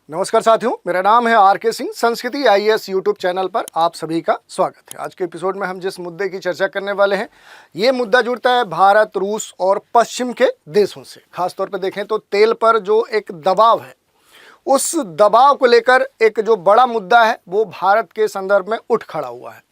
नमस्कार साथियों, मेरा नाम है आर.के. सिंह। संस्कृति आईएएस यूट्यूब चैनल पर आप सभी का स्वागत है। आज के एपिसोड में हम जिस मुद्दे की चर्चा करने वाले हैं, ये मुद्दा जुड़ता है भारत, रूस और पश्चिम के देशों से। खासतौर पर देखें तो तेल पर जो एक दबाव है, उस दबाव को लेकर एक जो बड़ा मुद्दा है वो भारत के संदर्भ में उठ खड़ा हुआ है।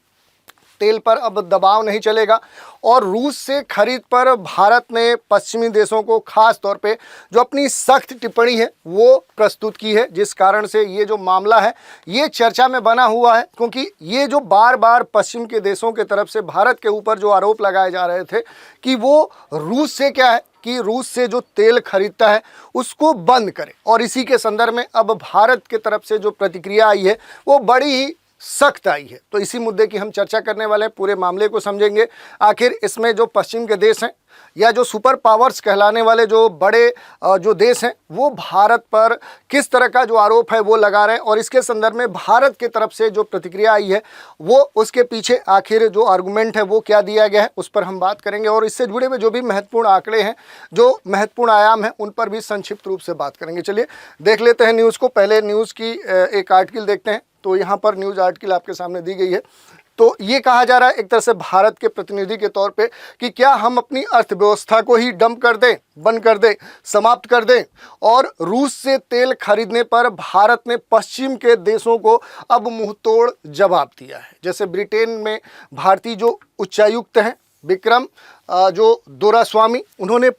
तेल पर अब दबाव नहीं चलेगा और रूस से खरीद पर भारत ने पश्चिमी देशों को खास तौर पे जो अपनी सख्त टिप्पणी है वो प्रस्तुत की है, जिस कारण से ये जो मामला है ये चर्चा में बना हुआ है। क्योंकि ये जो बार बार पश्चिम के देशों के तरफ से भारत के ऊपर जो आरोप लगाए जा रहे थे कि वो रूस से क्या है कि रूस से जो तेल खरीदता है उसको बंद करे, और इसी के संदर्भ में अब भारत के तरफ से जो प्रतिक्रिया आई है वो बड़ी ही सख्त आई है। तो इसी मुद्दे की हम चर्चा करने वाले हैं, पूरे मामले को समझेंगे। आखिर इसमें जो पश्चिम के देश हैं या जो सुपर पावर्स कहलाने वाले जो बड़े जो देश हैं वो भारत पर किस तरह का जो आरोप है वो लगा रहे हैं, और इसके संदर्भ में भारत की तरफ से जो प्रतिक्रिया आई है वो उसके पीछे आखिर जो आर्गुमेंट है वो क्या दिया गया है उस पर हम बात करेंगे। और इससे जुड़े हुए जो भी महत्वपूर्ण आंकड़े हैं, जो महत्वपूर्ण आयाम हैं, उन पर भी संक्षिप्त रूप से बात करेंगे। चलिए देख लेते हैं न्यूज़ को। पहले न्यूज़ की एक आर्टिकल देखते हैं। तो यहाँ पर न्यूज़ आर्टिकल आपके सामने दी गई है। तो ये कहा जा रहा है एक तरह से भारत के प्रतिनिधि के तौर पे कि क्या हम अपनी अर्थव्यवस्था को ही डंप कर दें, बंद कर दें, समाप्त कर दें। और रूस से तेल खरीदने पर भारत ने पश्चिम के देशों को अब मुंहतोड़ जवाब दिया है। जैसे ब्रिटेन में भारतीय जो उच्चायुक्त हैं विक्रम जो दोरास्वामी, उन्होंने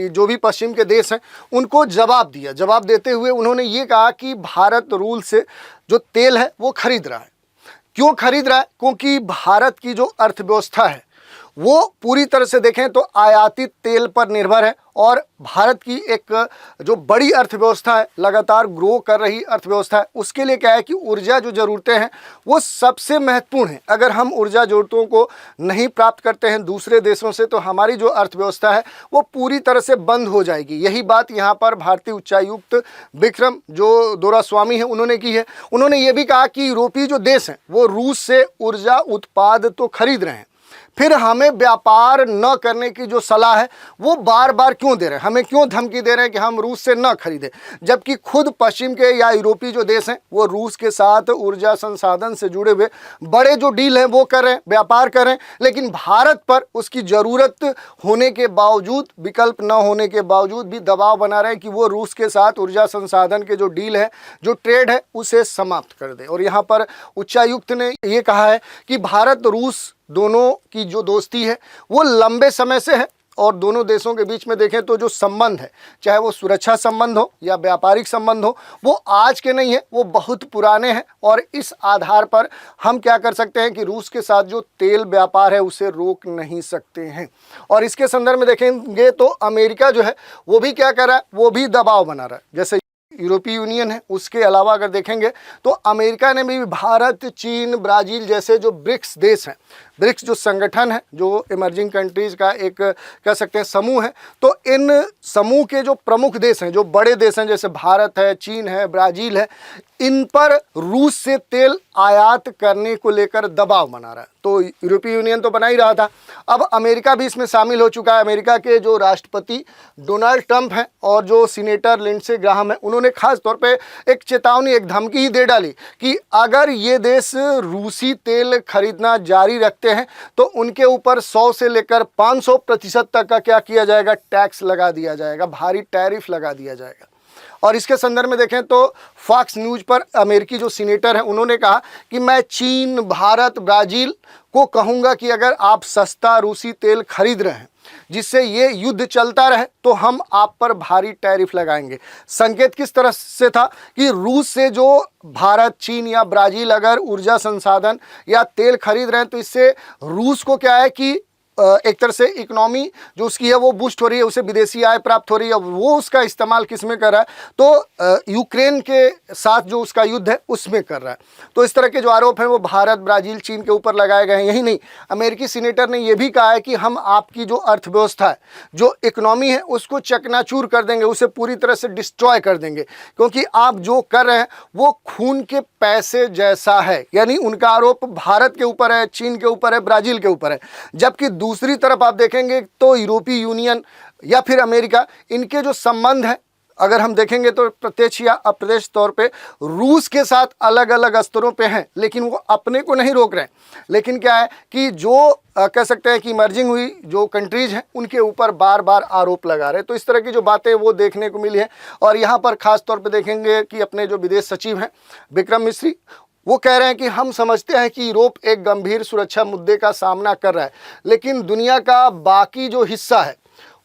जो भी पश्चिम के देश हैं उनको जवाब दिया। जवाब देते हुए उन्होंने ये कहा कि भारत रूस से जो तेल है वो खरीद रहा है। क्यों खरीद रहा है? क्योंकि भारत की जो अर्थव्यवस्था है वो पूरी तरह से देखें तो आयातित तेल पर निर्भर है, और भारत की एक जो बड़ी अर्थव्यवस्था है, लगातार ग्रो कर रही अर्थव्यवस्था है, उसके लिए क्या है कि ऊर्जा जो ज़रूरतें हैं वो सबसे महत्वपूर्ण है। अगर हम ऊर्जा ज़रूरतों को नहीं प्राप्त करते हैं दूसरे देशों से तो हमारी जो अर्थव्यवस्था है वो पूरी तरह से बंद हो जाएगी। यही बात यहाँ पर भारतीय उच्चायुक्त विक्रम जो दोरास्वामी है उन्होंने की है। उन्होंने ये भी कहा कि यूरोपीय जो देश हैं वो रूस से ऊर्जा उत्पाद तो खरीद रहे हैं, फिर हमें व्यापार न करने की जो सलाह है वो बार बार क्यों दे रहे हैं, हमें क्यों धमकी दे रहे हैं कि हम रूस से न खरीदें, जबकि खुद पश्चिम के या यूरोपीय जो देश हैं वो रूस के साथ ऊर्जा संसाधन से जुड़े हुए बड़े जो डील हैं वो कर रहे हैं, व्यापार कर रहे हैं। लेकिन भारत पर उसकी ज़रूरत होने के बावजूद, विकल्प न होने के बावजूद भी दबाव बना रहे हैं कि वो रूस के साथ ऊर्जा संसाधन के जो डील है, जो ट्रेड है, उसे समाप्त कर दे। और यहाँ पर उच्चायुक्त ने ये कहा है कि भारत रूस दोनों की जो दोस्ती है वो लंबे समय से है, और दोनों देशों के बीच में देखें तो जो संबंध है, चाहे वो सुरक्षा संबंध हो या व्यापारिक संबंध हो, वो आज के नहीं है, वो बहुत पुराने हैं। और इस आधार पर हम क्या कर सकते हैं कि रूस के साथ जो तेल व्यापार है उसे रोक नहीं सकते हैं। और इसके संदर्भ में देखेंगे तो अमेरिका जो है वो भी क्या कर रहा है, वो भी दबाव बना रहा है। जैसे यूरोपीय यूनियन है, उसके अलावा अगर देखेंगे तो अमेरिका ने भी भारत, चीन, ब्राज़ील जैसे जो ब्रिक्स देश हैं, ब्रिक्स जो संगठन है, जो इमर्जिंग कंट्रीज़ का एक कह सकते हैं समूह है, तो इन समूह के जो प्रमुख देश हैं, जो बड़े देश हैं, जैसे भारत है, चीन है, ब्राज़ील है, इन पर रूस से तेल आयात करने को लेकर दबाव बना रहा है। तो यूरोपीय यूनियन तो बना ही रहा था, अब अमेरिका भी इसमें शामिल हो चुका है। अमेरिका के जो राष्ट्रपति डोनाल्ड ट्रंप हैं और जो सीनेटर लिंडसे ग्राहम है, उन्होंने खास तौर पे एक चेतावनी, एक धमकी ही दे डाली कि अगर ये देश रूसी तेल खरीदना जारी रखते हैं तो उनके ऊपर 100 से लेकर 500% तक का क्या किया जाएगा, टैक्स लगा दिया जाएगा, भारी टैरिफ लगा दिया जाएगा। और इसके संदर्भ में देखें तो फॉक्स न्यूज़ पर अमेरिकी जो सीनेटर हैं उन्होंने कहा कि मैं चीन, भारत, ब्राज़ील को कहूँगा कि अगर आप सस्ता रूसी तेल खरीद रहे हैं जिससे ये युद्ध चलता रहे तो हम आप पर भारी टैरिफ लगाएंगे। संकेत किस तरह से था कि रूस से जो भारत, चीन या ब्राज़ील अगर ऊर्जा संसाधन या तेल खरीद रहे हैं तो इससे रूस को क्या है कि एक तरह से इकोनॉमी जो उसकी है वो बूस्ट हो रही है, उसे विदेशी आय प्राप्त हो रही है। वो उसका इस्तेमाल किस में कर रहा है, तो यूक्रेन के साथ जो उसका युद्ध है उसमें कर रहा है। तो इस तरह के जो आरोप हैं वो भारत, ब्राज़ील, चीन के ऊपर लगाए गए हैं। यही नहीं, अमेरिकी सीनेटर ने यह भी कहा है कि हम आपकी जो अर्थव्यवस्था है, जो इकोनॉमी है, उसको चकनाचूर कर देंगे, उसे पूरी तरह से डिस्ट्रॉय कर देंगे, क्योंकि आप जो कर रहे हैं वो खून के पैसे जैसा है। यानी उनका आरोप भारत के ऊपर है, चीन के ऊपर है, ब्राज़ील के ऊपर है। जबकि दूसरी तरफ आप देखेंगे तो यूरोपीय यूनियन या फिर अमेरिका, इनके जो संबंध हैं अगर हम देखेंगे तो प्रत्यक्ष या अप्रत्यक्ष तौर पे रूस के साथ अलग अलग स्तरों पे हैं, लेकिन वो अपने को नहीं रोक रहे हैं। लेकिन क्या है कि जो कह सकते हैं कि इमर्जिंग हुई जो कंट्रीज हैं उनके ऊपर बार बार आरोप लगा रहे हैं। तो इस तरह की जो बातें वो देखने को मिली हैं। और यहाँ पर खास तौर पे देखेंगे कि अपने जो विदेश सचिव हैं विक्रम मिस्री, वो कह रहे हैं कि हम समझते हैं कि यूरोप एक गंभीर सुरक्षा मुद्दे का सामना कर रहा है, लेकिन दुनिया का बाकी जो हिस्सा है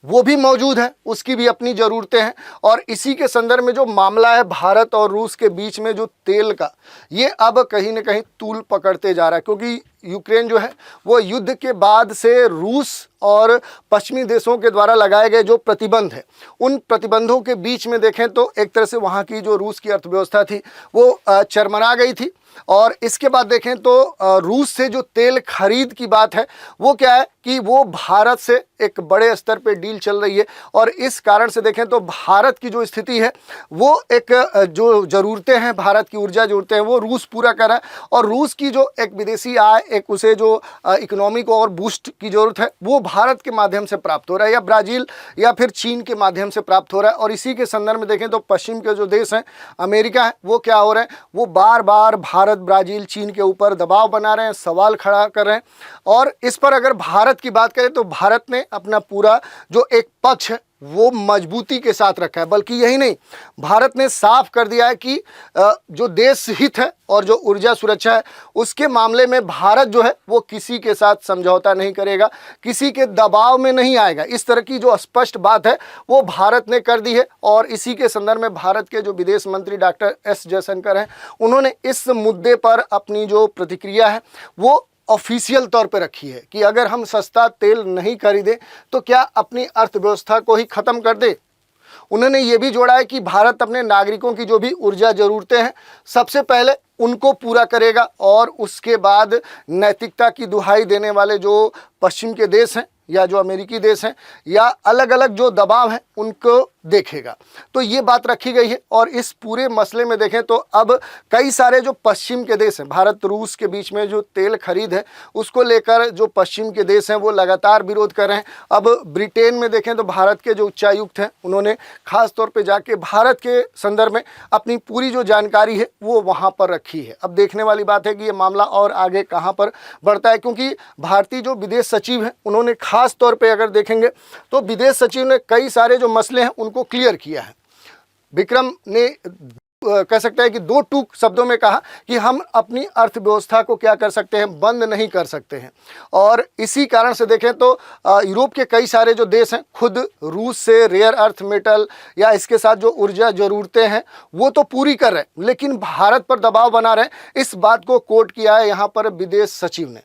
वो भी मौजूद है, उसकी भी अपनी ज़रूरतें हैं। और इसी के संदर्भ में जो मामला है भारत और रूस के बीच में जो तेल का, ये अब कहीं ना कहीं तूल पकड़ते जा रहा है, क्योंकि यूक्रेन जो है वो युद्ध के बाद से रूस और पश्चिमी देशों के द्वारा लगाए गए जो प्रतिबंध है, उन प्रतिबंधों के बीच में देखें तो एक तरह से वहाँ की जो रूस की अर्थव्यवस्था थी वो चरमरा गई थी। और इसके बाद देखें तो रूस से जो तेल खरीद की बात है वो क्या है कि वो भारत से एक बड़े स्तर पे डील चल रही है। और इस कारण से देखें तो भारत की जो स्थिति है वो एक जो ज़रूरतें हैं, भारत की ऊर्जा ज़रूरतें हैं, वो रूस पूरा कर रहा है। और रूस की जो एक विदेशी आय, एक उसे जो इकोनॉमी को और बूस्ट की ज़रूरत है, वो भारत के माध्यम से प्राप्त हो रहा है, या ब्राज़ील या फिर चीन के माध्यम से प्राप्त हो रहा है। और इसी के संदर्भ में देखें तो पश्चिम के जो देश हैं, अमेरिका है, वो क्या हो रहे हैं, वो बार बार भारत, ब्राज़ील, चीन के ऊपर दबाव बना रहे हैं, सवाल खड़ा कर रहे हैं। और इस पर अगर भारत की बात करें तो भारत ने अपना पूरा जो एक पक्ष है वो मजबूती के साथ रखा है। बल्कि यही नहीं, भारत ने साफ कर दिया है कि जो देश हित है और जो ऊर्जा सुरक्षा है उसके मामले में भारत जो है वो किसी के साथ समझौता नहीं करेगा, किसी के दबाव में नहीं आएगा। इस तरह की जो स्पष्ट बात है वो भारत ने कर दी है। और इसी के संदर्भ में भारत के जो विदेश मंत्री डॉक्टर एस जयशंकर हैं, उन्होंने इस मुद्दे पर अपनी जो प्रतिक्रिया है वो ऑफिशियल तौर पे रखी है कि अगर हम सस्ता तेल नहीं खरीदें तो क्या अपनी अर्थव्यवस्था को ही ख़त्म कर दे। उन्होंने ये भी जोड़ा है कि भारत अपने नागरिकों की जो भी ऊर्जा ज़रूरतें हैं सबसे पहले उनको पूरा करेगा, और उसके बाद नैतिकता की दुहाई देने वाले जो पश्चिम के देश हैं या जो अमेरिकी देश हैं या अलग अलग जो दबाव हैं उनको देखेगा। तो ये बात रखी गई है। और इस पूरे मसले में देखें तो अब कई सारे जो पश्चिम के देश हैं, भारत रूस के बीच में जो तेल खरीद है उसको लेकर जो पश्चिम के देश हैं वो लगातार विरोध कर रहे हैं। अब ब्रिटेन में देखें तो भारत के जो उच्चायुक्त हैं उन्होंने खास तौर पे जाके भारत के संदर्भ में अपनी पूरी जो जानकारी है वो वहाँ पर रखी है। अब देखने वाली बात है कि ये मामला और आगे कहाँ पर बढ़ता है, क्योंकि भारतीय जो विदेश सचिव हैं उन्होंने खास तौर पे अगर देखेंगे तो विदेश सचिव ने कई सारे जो मसले हैं उनको क्लियर किया है। विक्रम ने कह सकते हैं कि दो टूक शब्दों में कहा कि हम अपनी अर्थव्यवस्था को क्या कर सकते हैं, बंद नहीं कर सकते हैं। और इसी कारण से देखें तो यूरोप के कई सारे जो देश हैं खुद रूस से रेयर अर्थ मेटल या इसके साथ जो ऊर्जा ज़रूरतें हैं वो तो पूरी कर रहे हैं, लेकिन भारत पर दबाव बना रहे हैं। इस बात को कोट किया है यहाँ पर विदेश सचिव ने।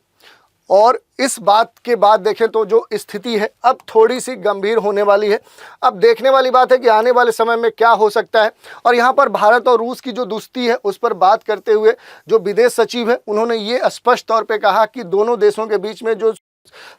और इस बात के बाद देखें तो जो स्थिति है अब थोड़ी सी गंभीर होने वाली है। अब देखने वाली बात है कि आने वाले समय में क्या हो सकता है। और यहाँ पर भारत और रूस की जो दोस्ती है उस पर बात करते हुए जो विदेश सचिव है उन्होंने ये स्पष्ट तौर पे कहा कि दोनों देशों के बीच में जो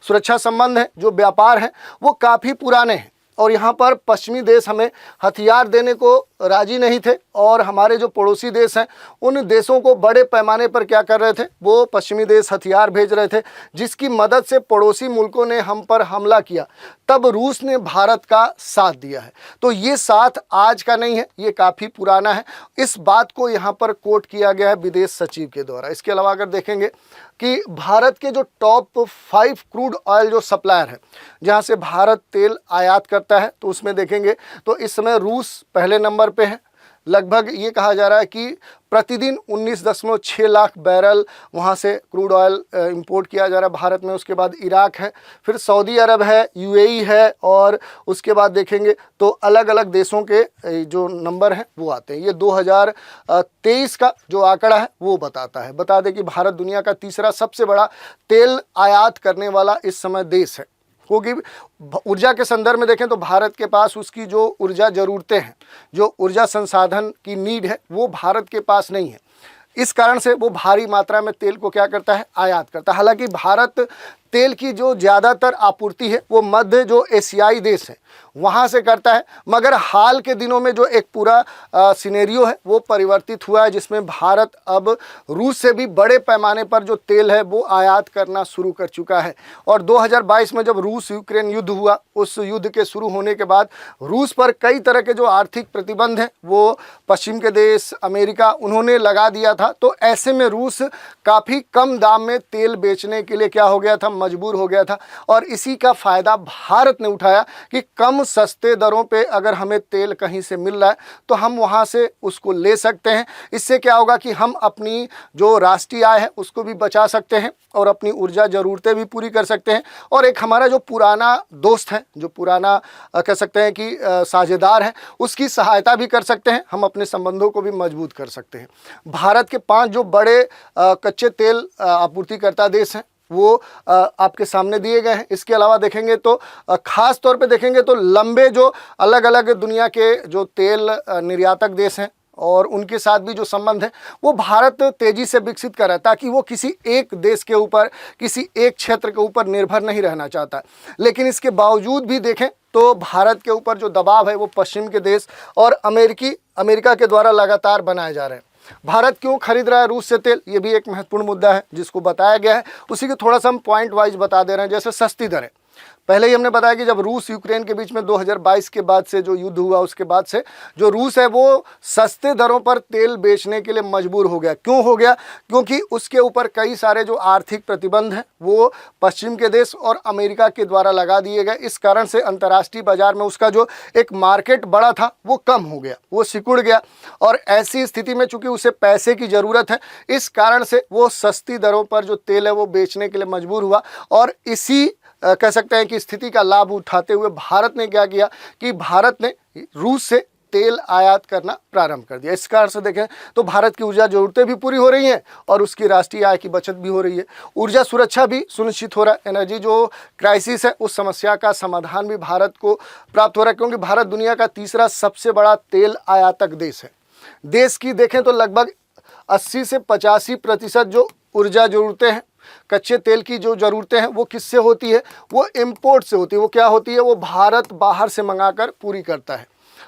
सुरक्षा संबंध है, जो व्यापार है, वो काफ़ी पुराने हैं। और यहाँ पर पश्चिमी देश हमें हथियार देने को राजी नहीं थे, और हमारे जो पड़ोसी देश हैं उन देशों को बड़े पैमाने पर क्या कर रहे थे, वो पश्चिमी देश हथियार भेज रहे थे, जिसकी मदद से पड़ोसी मुल्कों ने हम पर हमला किया। तब रूस ने भारत का साथ दिया है। तो ये साथ आज का नहीं है, ये काफ़ी पुराना है। इस बात को यहाँ पर कोट किया गया है विदेश सचिव के द्वारा। इसके अलावा अगर देखेंगे कि भारत के जो टॉप 5 क्रूड ऑयल जो सप्लायर है, जहाँ से भारत तेल आयात करता है, तो उसमें देखेंगे तो इस समय रूस पहले नंबर पे है। लगभग ये कहा जा रहा है कि प्रतिदिन 19.6 लाख बैरल वहाँ से क्रूड ऑयल इंपोर्ट किया जा रहा है भारत में। उसके बाद इराक है, फिर सऊदी अरब है, यूएई है, और उसके बाद देखेंगे तो अलग अलग देशों के जो नंबर हैं वो आते हैं। ये 2023 का जो आंकड़ा है वो बताता है। बता दें कि भारत दुनिया का तीसरा सबसे बड़ा तेल आयात करने वाला इस समय देश है, क्योंकि ऊर्जा के संदर्भ में देखें तो भारत के पास उसकी जो ऊर्जा ज़रूरतें हैं, जो ऊर्जा संसाधन की नीड है, वो भारत के पास नहीं है। इस कारण से वो भारी मात्रा में तेल को क्या करता है, आयात करता है। हालांकि भारत तेल की जो ज़्यादातर आपूर्ति है वो मध्य जो एशियाई देश है वहाँ से करता है। मगर हाल के दिनों में जो एक पूरा सिनेरियो है वो परिवर्तित हुआ है, जिसमें भारत अब रूस से भी बड़े पैमाने पर जो तेल है वो आयात करना शुरू कर चुका है। और 2022 में जब रूस यूक्रेन युद्ध हुआ, उस युद्ध के शुरू होने के बाद रूस पर कई तरह के जो आर्थिक प्रतिबंध हैं वो पश्चिम के देश, अमेरिका, उन्होंने लगा दिया था। तो ऐसे में रूस काफ़ी कम दाम में तेल बेचने के लिए क्या हो गया था, मजबूर हो गया था। और इसी का फ़ायदा भारत ने उठाया कि कम सस्ते दरों पे अगर हमें तेल कहीं से मिल रहा है तो हम वहाँ से उसको ले सकते हैं। इससे क्या होगा कि हम अपनी जो राष्ट्रीय आय है उसको भी बचा सकते हैं और अपनी ऊर्जा ज़रूरतें भी पूरी कर सकते हैं। और एक हमारा जो पुराना दोस्त है, जो पुराना कह सकते हैं कि साझेदार है, उसकी सहायता भी कर सकते हैं, हम अपने संबंधों को भी मजबूत कर सकते हैं। भारत के 5 जो बड़े कच्चे तेल आपूर्तिकर्ता देश हैं वो आपके सामने दिए गए हैं। इसके अलावा देखेंगे तो खास तौर पे देखेंगे तो लंबे जो अलग अलग दुनिया के जो तेल निर्यातक देश हैं और उनके साथ भी जो संबंध है वो भारत तेज़ी से विकसित कर रहा है, ताकि वो किसी एक देश के ऊपर, किसी एक क्षेत्र के ऊपर निर्भर नहीं रहना चाहता। लेकिन इसके बावजूद भी देखें तो भारत के ऊपर जो दबाव है वो पश्चिम के देश और अमेरिका के द्वारा लगातार बनाए जा रहे हैं। भारत क्यों खरीद रहा है रूस से तेल, ये भी एक महत्वपूर्ण मुद्दा है जिसको बताया गया है। उसी के थोड़ा सा हम पॉइंट वाइज बता दे रहे हैं। जैसे सस्ती दरें, पहले ही हमने बताया कि जब रूस यूक्रेन के बीच में 2022 के बाद से जो युद्ध हुआ, उसके बाद से जो रूस है वो सस्ते दरों पर तेल बेचने के लिए मजबूर हो गया। क्यों हो गया? क्योंकि उसके ऊपर कई सारे जो आर्थिक प्रतिबंध हैं वो पश्चिम के देश और अमेरिका के द्वारा लगा दिए गए। इस कारण से अंतर्राष्ट्रीय बाजार में उसका जो एक मार्केट बड़ा था वो कम हो गया, वो सिकुड़ गया। और ऐसी स्थिति में चूंकि उसे पैसे की ज़रूरत है, इस कारण से वो सस्ती दरों पर जो तेल है वो बेचने के लिए मजबूर हुआ। और इसी कह सकते हैं कि स्थिति का लाभ उठाते हुए भारत ने क्या किया कि भारत ने रूस से तेल आयात करना प्रारंभ कर दिया। इस कारण से देखें तो भारत की ऊर्जा ज़रूरतें भी पूरी हो रही हैं और उसकी राष्ट्रीय आय की बचत भी हो रही है। ऊर्जा सुरक्षा भी सुनिश्चित हो रहा है। एनर्जी जो क्राइसिस है उस समस्या का समाधान भी भारत को प्राप्त हो रहा है, क्योंकि भारत दुनिया का तीसरा सबसे बड़ा तेल आयातक देश है। देश की देखें तो लगभग 80 से 85% जो ऊर्जा ज़रूरतें हैं, कच्चे तेल की जो ज़रूरतें हैं वो किससे होती है? वो इंपोर्ट से होती है। वो क्या होती है? वो भारत बाहर से मंगाकर पूरी करता है।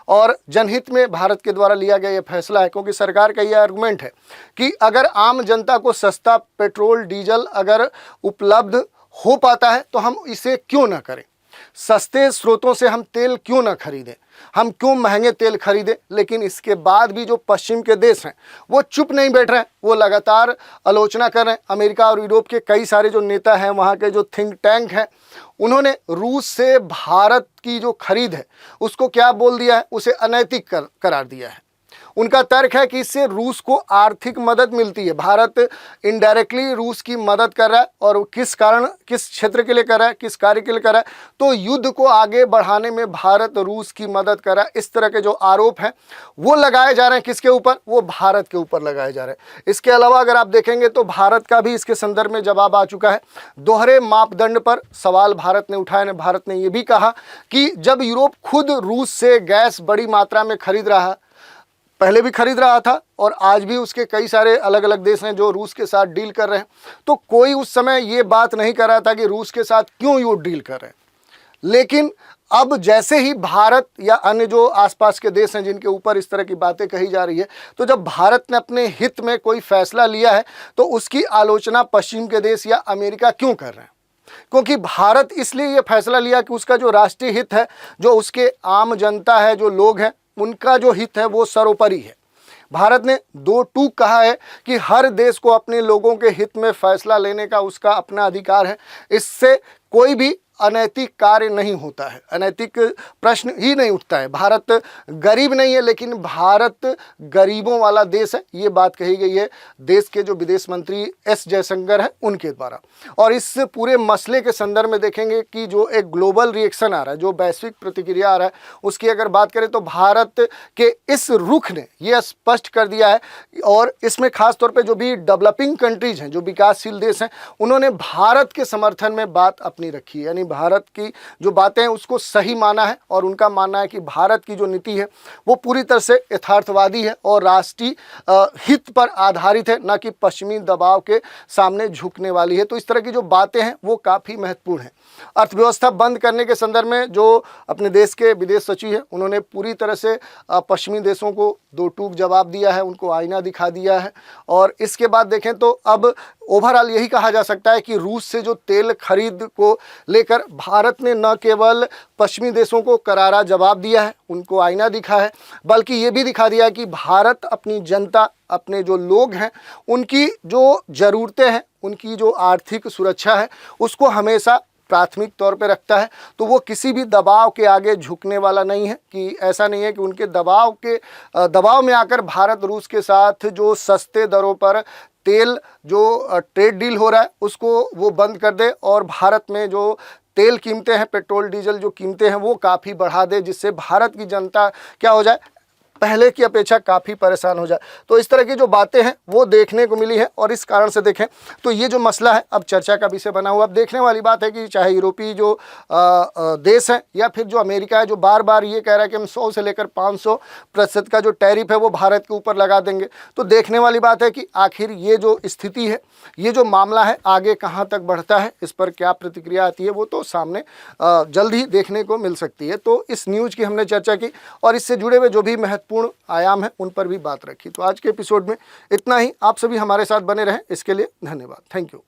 और जनहित में भारत के द्वारा लिया गया ये फैसला है, क्योंकि सरकार का ये आर्गुमेंट है कि अगर आम जनता को सस्ता पेट्रोल डीजल अगर उपलब्ध हो पाता है तो हम इसे क्यों ना करें, सस्ते स्रोतों से हम तेल क्यों ना खरीदें, हम क्यों महंगे तेल खरीदें। लेकिन इसके बाद भी जो पश्चिम के देश हैं वो चुप नहीं बैठ रहे हैं, वो लगातार आलोचना कर रहे हैं। अमेरिका और यूरोप के कई सारे जो नेता हैं, वहाँ के जो थिंक टैंक हैं, उन्होंने रूस से भारत की जो खरीद है उसको क्या बोल दिया है? उसे अनैतिक करार दिया है। उनका तर्क है कि इससे रूस को आर्थिक मदद मिलती है, भारत इनडायरेक्टली रूस की मदद कर रहा है। और किस कारण, किस क्षेत्र के लिए कर रहा है, किस कार्य के लिए कर रहा है? तो युद्ध को आगे बढ़ाने में भारत रूस की मदद कर रहा है। इस तरह के जो आरोप हैं वो लगाए जा रहे हैं किसके ऊपर? वो भारत के ऊपर लगाए जा रहे हैं। इसके अलावा अगर आप देखेंगे तो भारत का भी इसके संदर्भ में जवाब आ चुका है। दोहरे मापदंड पर सवाल भारत ने उठाए। भारत ने ये भी कहा कि जब यूरोप खुद रूस से गैस बड़ी मात्रा में खरीद रहा है, पहले भी खरीद रहा था और आज भी उसके कई सारे अलग अलग देश हैं जो रूस के साथ डील कर रहे हैं, तो कोई उस समय ये बात नहीं कर रहा था कि रूस के साथ क्यों ये डील कर रहे हैं। लेकिन अब जैसे ही भारत या अन्य जो आसपास के देश हैं जिनके ऊपर इस तरह की बातें कही जा रही है, तो जब भारत ने अपने हित में कोई फैसला लिया है तो उसकी आलोचना पश्चिम के देश या अमेरिका क्यों कर रहे हैं? क्योंकि भारत इसलिए ये फैसला लिया कि उसका जो राष्ट्रीय हित है, जो उसके आम जनता है, जो लोग हैं, उनका जो हित है वो सर्वोपरि है। भारत ने 2 टूक कहा है कि हर देश को अपने लोगों के हित में फैसला लेने का उसका अपना अधिकार है। इससे कोई भी अनैतिक कार्य नहीं होता है, अनैतिक प्रश्न ही नहीं उठता है। भारत गरीब नहीं है, लेकिन भारत गरीबों वाला देश है, ये बात कही गई है देश के जो विदेश मंत्री एस जयशंकर हैं उनके द्वारा। और इस पूरे मसले के संदर्भ में देखेंगे कि जो एक ग्लोबल रिएक्शन आ रहा है, जो वैश्विक प्रतिक्रिया आ रहा है, उसकी अगर बात करें तो भारत के इस रुख ने यह स्पष्ट कर दिया है। और इसमें खास तौर पर जो भी डेवलपिंग कंट्रीज हैं, जो विकासशील देश हैं, उन्होंने भारत के समर्थन में बात अपनी रखी है। यानी नहीं भारत की जो बातें हैं उसको सही माना है, और उनका मानना है कि भारत की जो नीति है वो पूरी तरह से यथार्थवादी है और राष्ट्रीय हित पर आधारित है, न कि पश्चिमी दबाव के सामने झुकने वाली है। तो इस तरह की जो बातें हैं वो काफ़ी महत्वपूर्ण हैं। अर्थव्यवस्था बंद करने के संदर्भ में जो अपने देश के विदेश सचिव हैं उन्होंने पूरी तरह से पश्चिमी देशों को दो टूक जवाब दिया है, उनको आईना दिखा दिया है। और इसके बाद देखें तो अब ओवरऑल यही कहा जा सकता है कि रूस से जो तेल खरीद को लेकर भारत ने न केवल पश्चिमी देशों को करारा जवाब दिया है, उनको आईना दिखा है, बल्कि ये भी दिखा दिया है कि भारत अपनी जनता, अपने जो लोग हैं, उनकी जो ज़रूरतें हैं, उनकी जो आर्थिक सुरक्षा है उसको हमेशा प्राथमिक तौर पे रखता है। तो वो किसी भी दबाव के आगे झुकने वाला नहीं है, कि ऐसा नहीं है कि उनके दबाव में आकर भारत रूस के साथ जो सस्ते दरों पर तेल जो ट्रेड डील हो रहा है उसको वो बंद कर दे और भारत में जो तेल कीमतें हैं, पेट्रोल डीजल जो कीमतें हैं वो काफ़ी बढ़ा दे, जिससे भारत की जनता क्या हो जाए, पहले की अपेक्षा काफ़ी परेशान हो जाए। तो इस तरह की जो बातें हैं वो देखने को मिली है, और इस कारण से देखें तो ये जो मसला है अब चर्चा का विषय बना हुआ। अब देखने वाली बात है कि चाहे यूरोपीय जो देश हैं या फिर जो अमेरिका है, जो बार बार ये कह रहा है कि हम 100 से लेकर 500% का जो टैरिफ है वो भारत के ऊपर लगा देंगे। तो देखने वाली बात है कि आखिर ये जो स्थिति है, ये जो मामला है आगे कहाँ तक बढ़ता है, इस पर क्या प्रतिक्रिया आती है वो तो सामने जल्द ही देखने को मिल सकती है। तो इस न्यूज़ की हमने चर्चा की और इससे जुड़े हुए जो भी महत्वपूर्ण आयाम है उन पर भी बात रखी। तो आज के एपिसोड में इतना ही। आप सभी हमारे साथ बने रहें, इसके लिए धन्यवाद। Thank you.